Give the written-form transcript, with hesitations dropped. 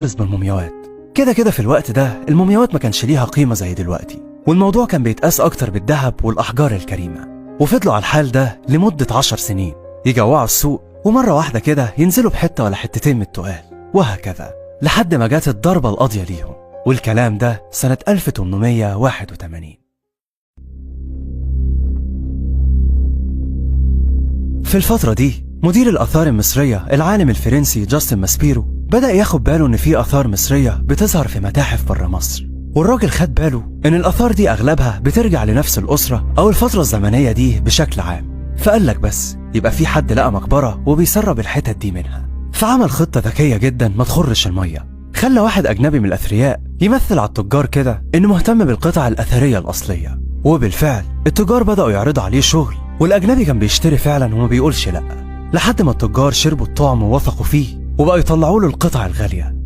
بالمومياوات. كده كده في الوقت ده المومياوات ما كانش ليها قيمة زي دلوقتي، والموضوع كان بيتقاس أكتر بالذهب والأحجار الكريمة. وفضلوا على الحال ده لمدة 10 سنين يجوعوا السوق، ومرة واحدة كده ينزلوا بحتة ولا حتتين من التقال، وهكذا لحد ما جات الضربة القاضية ليهم. والكلام ده سنة 1881. في الفترة دي مدير الآثار المصرية العالم الفرنسي جاستن ماسبيرو بدأ ياخد باله إن في آثار مصرية بتظهر في متاحف بره مصر، والراجل خد باله إن الآثار دي أغلبها بترجع لنفس الأسرة أو الفترة الزمنية دي بشكل عام. فقال لك بس يبقى في حد لقى مقبرة وبيسرب الحتت دي منها، فعمل خطة ذكية جدا ما تخرش المية. خلى واحد أجنبي من الأثرياء يمثل على التجار كده إنه مهتم بالقطع الأثرية الأصلية، وبالفعل التجار بدأوا يعرضوا عليه شغل، والأجنبي كان بيشتري فعلا وما بيقولش لأ، لحد ما التجار شربوا الطعم ووثقوا فيه وبقوا يطلعوا له القطع الغالية.